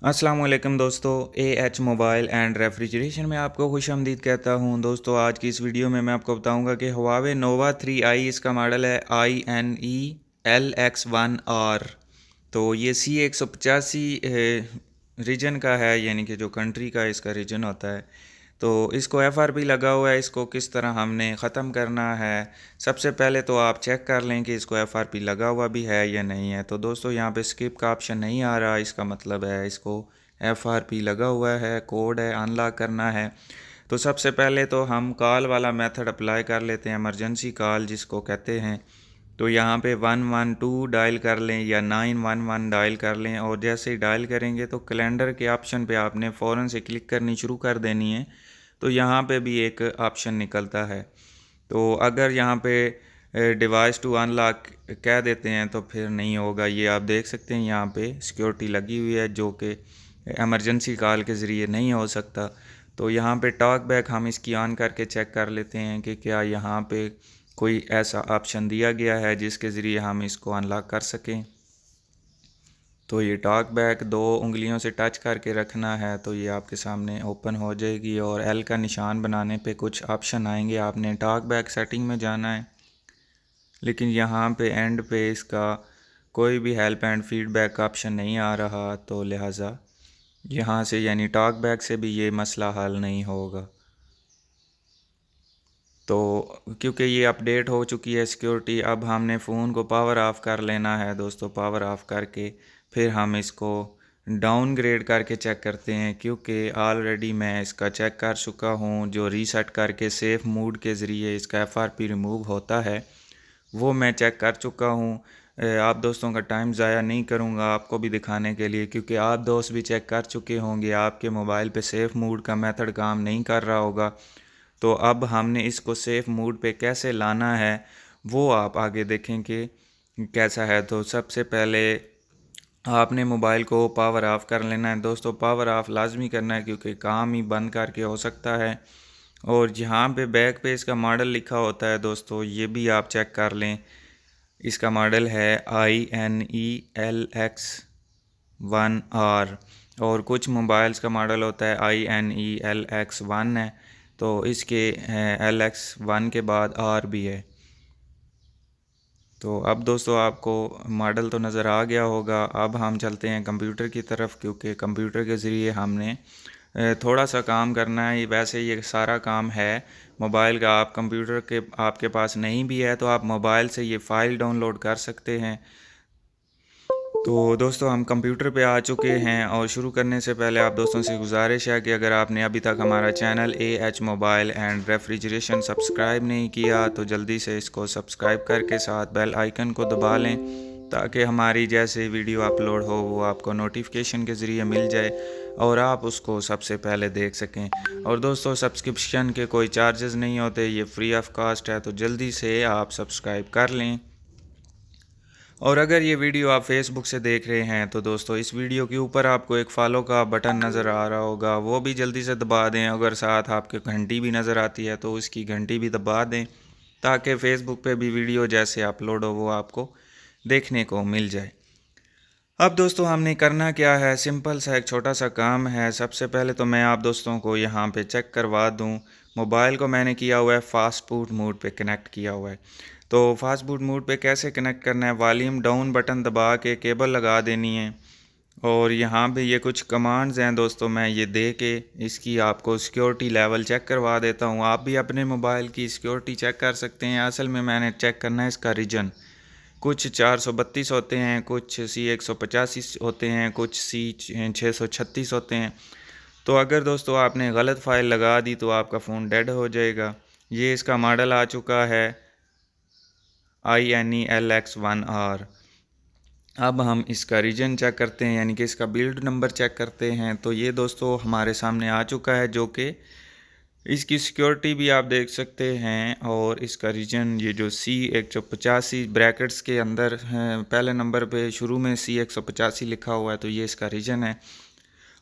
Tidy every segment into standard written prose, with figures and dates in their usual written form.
अस्सलाम वालेकुम दोस्तों, एएच मोबाइल एंड रेफ्रिजरेशन में आपको खुशामदीद कहता हूं। दोस्तों आज की इस वीडियो में मैं आपको बताऊंगा कि हुआवे नोवा 3i इसका मॉडल है INE LX1R। तो ये C185 रीजन का है, यानी कि जो कंट्री का इसका रीजन होता है। तो इसको FRP लगा हुआ है, इसको किस तरह हमने ख़त्म करना है। सबसे पहले तो आप चेक कर लें कि इसको FRP लगा हुआ भी है या नहीं है। तो दोस्तों यहाँ पे स्किप का ऑप्शन नहीं आ रहा, इसका मतलब है इसको FRP लगा हुआ है, कोड है, अनलॉक करना है। तो सबसे पहले तो हम कॉल वाला मेथड अप्लाई कर लेते हैं, इमरजेंसी कॉल जिसको कहते हैं। तो यहाँ पे 112 डायल कर लें या 911 डायल कर लें, और जैसे ही डायल करेंगे तो कैलेंडर के ऑप्शन पे आपने फ़ौरन से क्लिक करनी शुरू कर देनी है। तो यहाँ पे भी एक ऑप्शन निकलता है। तो अगर यहाँ पे डिवाइस टू अनलॉक कह देते हैं तो फिर नहीं होगा। ये आप देख सकते हैं यहाँ पे सिक्योरिटी लगी हुई है, जो कि एमरजेंसी कॉल के ज़रिए नहीं हो सकता। तो यहाँ पे टॉक बैक हम इसकी ऑन करके चेक कर लेते हैं कि क्या यहाँ पे कोई ऐसा ऑप्शन दिया गया है जिसके ज़रिए हम इसको अनलॉक कर सकें। तो ये टॉक बैक 2 उंगलियों से टच करके रखना है, तो ये आपके सामने ओपन हो जाएगी और एल का निशान बनाने पे कुछ ऑप्शन आएंगे। आपने टॉक बैक सेटिंग में जाना है, लेकिन यहाँ पे एंड पे इसका कोई भी हेल्प एंड फीडबैक का ऑप्शन नहीं आ रहा, तो लिहाजा यहाँ से यानी टॉक बैक से भी ये मसला हल नहीं होगा। तो क्योंकि ये अपडेट हो चुकी है सिक्योरिटी, अब हमने फ़ोन को पावर ऑफ़ कर लेना है दोस्तों। पावर ऑफ़ करके फिर हम इसको डाउनग्रेड करके चेक करते हैं, क्योंकि ऑलरेडी मैं इसका चेक कर चुका हूँ। जो रीसेट करके सेफ़ मूड के ज़रिए इसका FRP रिमूव होता है वो मैं चेक कर चुका हूँ। आप दोस्तों का टाइम ज़ाया नहीं करूँगा आपको भी दिखाने के लिए, क्योंकि आप दोस्त भी चेक कर चुके होंगे, आपके मोबाइल पे सेफ़ मूड का मेथड काम नहीं कर रहा होगा। तो अब हमने इसको सेफ़ मूड पे कैसे लाना है वो आप आगे देखें कि कैसा है। तो सबसे पहले आपने मोबाइल को पावर ऑफ़ कर लेना है दोस्तों। पावर ऑफ़ लाजमी करना है, क्योंकि काम ही बंद करके हो सकता है। और जहाँ पे बैक पे इसका मॉडल लिखा होता है दोस्तों, ये भी आप चेक कर लें। इसका मॉडल है INELX1R, और कुछ मोबाइल्स का मॉडल होता है INELX1 है। तो इसके LX1 के बाद R भी है। तो अब दोस्तों आपको मॉडल तो नज़र आ गया होगा। अब हम चलते हैं कंप्यूटर की तरफ, क्योंकि कंप्यूटर के ज़रिए हमने थोड़ा सा काम करना है। वैसे ये सारा काम है मोबाइल का, आप कंप्यूटर के आपके पास नहीं भी है तो आप मोबाइल से ये फ़ाइल डाउनलोड कर सकते हैं। तो दोस्तों हम कंप्यूटर पे आ चुके हैं, और शुरू करने से पहले आप दोस्तों से गुजारिश है कि अगर आपने अभी तक हमारा channel AH mobile and refrigeration subscribe नहीं किया तो जल्दी से इसको सब्सक्राइब करके साथ बेल आइकन को दबा लें, ताकि हमारी जैसे वीडियो अपलोड हो वो आपको नोटिफिकेशन के ज़रिए मिल जाए और आप उसको सबसे पहले देख सकें। और दोस्तों सब्सक्रिप्शन के कोई चार्जेस नहीं होते, ये फ्री ऑफ कॉस्ट है, तो जल्दी से आप सब्सक्राइब कर लें। और अगर ये वीडियो आप फेसबुक से देख रहे हैं तो दोस्तों इस वीडियो के ऊपर आपको एक फॉलो का बटन नज़र आ रहा होगा, वो भी जल्दी से दबा दें। अगर साथ आपके घंटी भी नज़र आती है तो उसकी घंटी भी दबा दें, ताकि फ़ेसबुक पे भी वीडियो जैसे अपलोड हो वो आपको देखने को मिल जाए। अब दोस्तों हमने करना क्या है, सिंपल सा एक छोटा सा काम है। सबसे पहले तो मैं आप दोस्तों को यहाँ पे चेक करवा दूँ। मोबाइल को मैंने किया हुआ है फास्ट बूट मोड पे कनेक्ट किया हुआ है। तो फास्ट बूट मोड पे कैसे कनेक्ट करना है, वॉल्यूम डाउन बटन दबा के केबल लगा देनी है। और यहाँ पे ये कुछ कमांड्स हैं दोस्तों, मैं ये दे के इसकी आपको सिक्योरिटी लेवल चेक करवा देता हूँ। आप भी अपने मोबाइल की सिक्योरिटी चेक कर सकते हैं। असल में मैंने चेक करना है इसका रीजन। कुछ 432 होते हैं, कुछ C185 होते हैं, कुछ C636 होते हैं। तो अगर दोस्तों आपने गलत फ़ाइल लगा दी तो आपका फ़ोन डेड हो जाएगा। ये इसका मॉडल आ चुका है INELX1R। अब हम इसका रीजन चेक करते हैं, यानी कि इसका बिल्ड नंबर चेक करते हैं। तो ये दोस्तों हमारे सामने आ चुका है, जो कि इसकी सिक्योरिटी भी आप देख सकते हैं। और इसका रीजन ये जो C185 ब्रैकेट्स के अंदर है, पहले नंबर पे शुरू में C185 लिखा हुआ है, तो ये इसका रीजन है।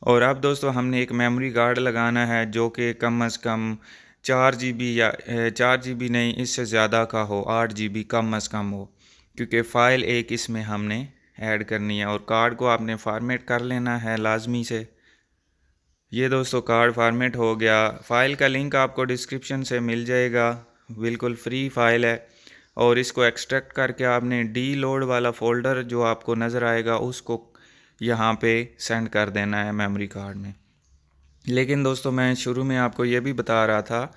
और अब दोस्तों हमने एक मेमोरी कार्ड लगाना है जो कि कम अज़ कम 4 GB या 4 GB नहीं, इससे ज़्यादा का हो, 8 GB कम अज़ कम हो, क्योंकि फ़ाइल एक इसमें हमने ऐड करनी है और कार्ड को आपने फॉर्मेट कर लेना है लाजमी से। ये दोस्तों कार्ड फॉर्मेट हो गया। फ़ाइल का लिंक आपको डिस्क्रिप्शन से मिल जाएगा, बिल्कुल फ्री फ़ाइल है। और इसको एक्सट्रैक्ट करके आपने डी लोड वाला फ़ोल्डर जो आपको नज़र आएगा उसको यहाँ पे सेंड कर देना है मेमोरी कार्ड में। लेकिन दोस्तों मैं शुरू में आपको ये भी बता रहा था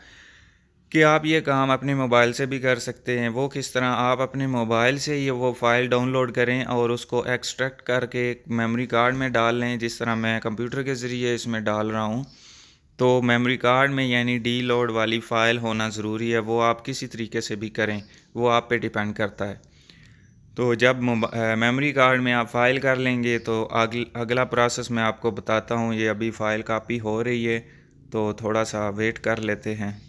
कि आप ये काम अपने मोबाइल से भी कर सकते हैं। वो किस तरह, आप अपने मोबाइल से ये वो फ़ाइल डाउनलोड करें और उसको एक्सट्रैक्ट करके मेमोरी कार्ड में डाल लें, जिस तरह मैं कंप्यूटर के ज़रिए इसमें डाल रहा हूँ। तो मेमोरी कार्ड में यानी डी लोड वाली फ़ाइल होना ज़रूरी है। वो आप किसी तरीके से भी करें, वो आप पे डिपेंड करता है। तो जब मेमोरी कार्ड में आप फ़ाइल कर लेंगे तो अगला प्रोसेस मैं आपको बताता हूँ। ये अभी फ़ाइल कॉपी हो रही है, तो थोड़ा सा वेट कर लेते हैं।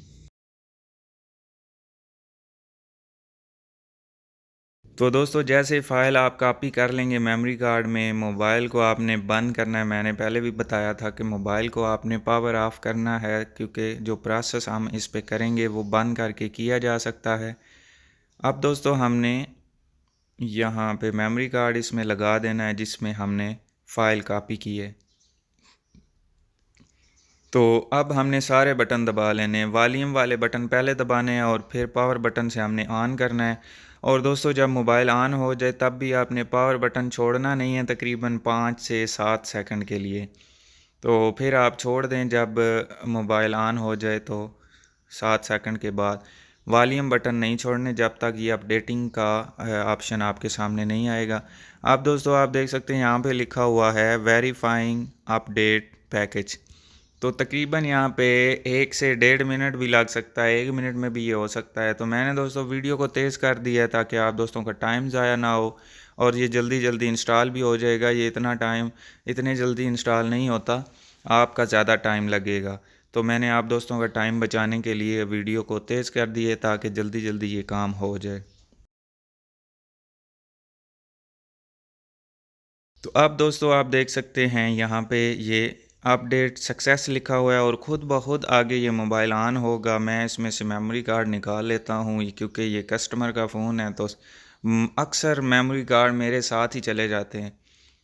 तो दोस्तों जैसे फ़ाइल आप कॉपी कर लेंगे मेमोरी कार्ड में, मोबाइल को आपने बंद करना है। मैंने पहले भी बताया था कि मोबाइल को आपने पावर ऑफ़ करना है, क्योंकि जो प्रोसेस हम इस पे करेंगे वो बंद करके किया जा सकता है। अब दोस्तों हमने यहाँ पे मेमोरी कार्ड इसमें लगा देना है जिसमें हमने फ़ाइल कॉपी की है। तो अब हमने सारे बटन दबा लेने हैं। वॉल्यूम वाले बटन पहले दबाने हैं और फिर पावर बटन से हमने ऑन करना है। और दोस्तों जब मोबाइल ऑन हो जाए तब भी आपने पावर बटन छोड़ना नहीं है, तकरीबन 5 से 7 सेकंड के लिए। तो फिर आप छोड़ दें जब मोबाइल ऑन हो जाए, तो 7 सेकंड के बाद वॉल्यूम बटन नहीं छोड़ने जब तक ये अपडेटिंग का ऑप्शन आपके सामने नहीं आएगा। अब दोस्तों आप देख सकते हैं यहाँ पे लिखा हुआ है वेरीफाइंग अपडेट पैकेज। तो तकरीबन यहाँ पे 1 से 1.5 मिनट भी लग सकता है, 1 मिनट में भी ये हो सकता है। तो मैंने दोस्तों वीडियो को तेज़ कर दिया है ताकि आप दोस्तों का टाइम ज़ाया ना हो और ये जल्दी जल्दी इंस्टॉल भी हो जाएगा। ये इतने जल्दी इंस्टॉल नहीं होता, आपका ज़्यादा टाइम लगेगा। तो मैंने आप दोस्तों का टाइम बचाने के लिए वीडियो को तेज़ कर दिए ताकि जल्दी जल्दी ये काम हो जाए। तो अब दोस्तों आप देख सकते हैं यहाँ पे ये अपडेट सक्सेस लिखा हुआ है और ख़ुद ब खुद आगे ये मोबाइल ऑन होगा। मैं इसमें से मेमोरी कार्ड निकाल लेता हूँ क्योंकि ये कस्टमर का फ़ोन है, तो अक्सर मेमोरी कार्ड मेरे साथ ही चले जाते हैं।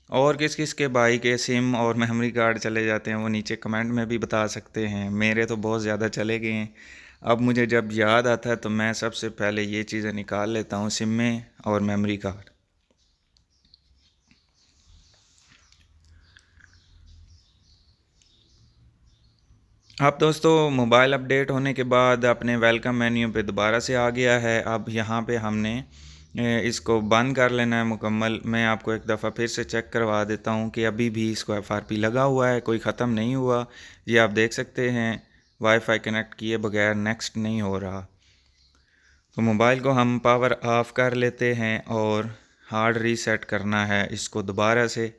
और किस किस के भाई के सिम और मेमोरी कार्ड चले जाते हैं वो नीचे कमेंट में भी बता सकते हैं। मेरे तो बहुत ज़्यादा चले गए हैं। अब मुझे जब याद आता है तो मैं सबसे पहले ये चीज़ें निकाल लेता हूँ, सिम में और मेमोरी कार्ड। अब दोस्तों मोबाइल अपडेट होने के बाद अपने वेलकम मेन्यू पे दोबारा से आ गया है। अब यहाँ पे हमने इसको बंद कर लेना है मुकम्मल। मैं आपको एक दफ़ा फिर से चेक करवा देता हूँ कि अभी भी इसको FRP लगा हुआ है, कोई ख़त्म नहीं हुआ। ये आप देख सकते हैं वाईफाई कनेक्ट किए बगैर नेक्स्ट नहीं हो रहा। तो मोबाइल को हम पावर ऑफ़ कर लेते हैं और हार्ड रीसेट करना है इसको दोबारा से।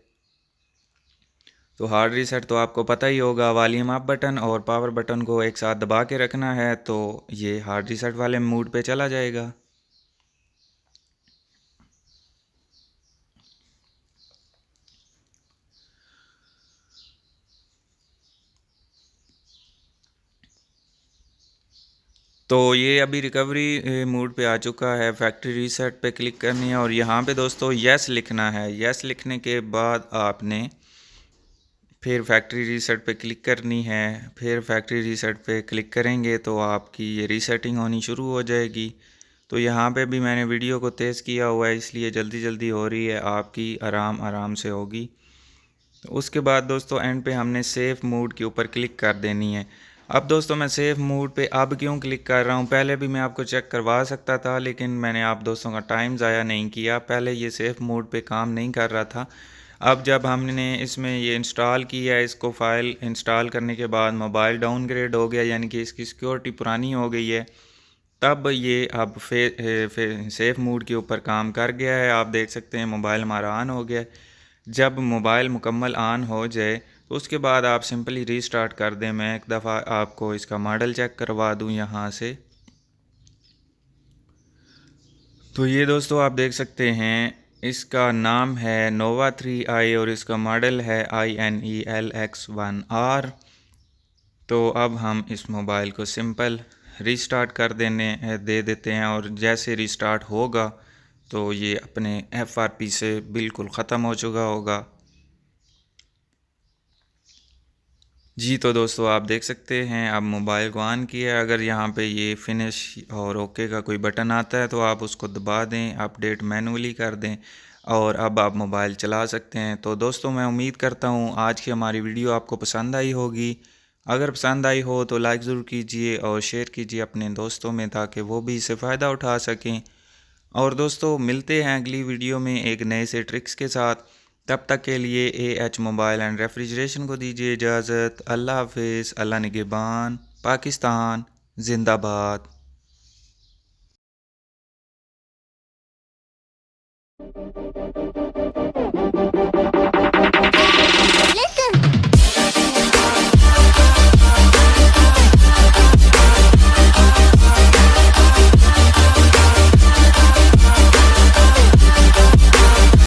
तो हार्ड रीसेट तो आपको पता ही होगा, वॉल्यूम अप बटन और पावर बटन को एक साथ दबा के रखना है तो ये हार्ड रीसेट वाले मूड पे चला जाएगा। तो ये अभी रिकवरी मूड पे आ चुका है। फैक्ट्री रीसेट पे क्लिक करनी है और यहाँ पे दोस्तों यस लिखना है। यस लिखने के बाद आपने फिर फैक्ट्री रीसेट पे क्लिक करनी है। फिर फैक्ट्री रीसेट पे क्लिक करेंगे तो आपकी ये रीसेटिंग होनी शुरू हो जाएगी। तो यहाँ पे भी मैंने वीडियो को तेज़ किया हुआ है इसलिए जल्दी जल्दी हो रही है, आपकी आराम आराम से होगी। तो उसके बाद दोस्तों एंड पे हमने सेफ़ मूड के ऊपर क्लिक कर देनी है। अब दोस्तों मैं सेफ़ मूड पे अब क्यों क्लिक कर रहा हूँ, पहले भी मैं आपको चेक करवा सकता था लेकिन मैंने आप दोस्तों का टाइम ज़ाया नहीं किया। पहले ये सेफ़ मूड पे काम नहीं कर रहा था। अब जब हमने इसमें ये इंस्टॉल किया है, इसको फ़ाइल इंस्टॉल करने के बाद मोबाइल डाउनग्रेड हो गया यानी कि इसकी सिक्योरिटी पुरानी हो गई है, तब ये अब सेफ़ मूड के ऊपर काम कर गया है। आप देख सकते हैं मोबाइल हमारा ऑन हो गया। जब मोबाइल मुकम्मल ऑन हो जाए तो उसके बाद आप सिंपली रीस्टार्ट कर दें। मैं एक दफ़ा आपको इसका मॉडल चेक करवा दूं यहाँ से। तो ये दोस्तों आप देख सकते हैं इसका नाम है नोवा 3i और इसका मॉडल है INELX1R। तो अब हम इस मोबाइल को सिंपल रीस्टार्ट कर दे देते हैं और जैसे रीस्टार्ट होगा तो ये अपने FRP से बिल्कुल ख़त्म हो चुका होगा। जी तो दोस्तों आप देख सकते हैं अब मोबाइल को ऑन किया। अगर यहाँ पे ये फिनिश और ओके का कोई बटन आता है तो आप उसको दबा दें, अपडेट मैनुअली कर दें और अब आप मोबाइल चला सकते हैं। तो दोस्तों मैं उम्मीद करता हूँ आज की हमारी वीडियो आपको पसंद आई होगी। अगर पसंद आई हो तो लाइक ज़रूर कीजिए और शेयर कीजिए अपने दोस्तों में, ताकि वो भी इससे फ़ायदा उठा सकें। और दोस्तों मिलते हैं अगली वीडियो में एक नए से ट्रिक्स के साथ। तब तक के लिए AH मोबाइल एंड रेफ्रिजरेशन को दीजिए इजाज़त। अल्लाह हाफिज़। अल्लाह निगहबान। पाकिस्तान जिंदाबाद।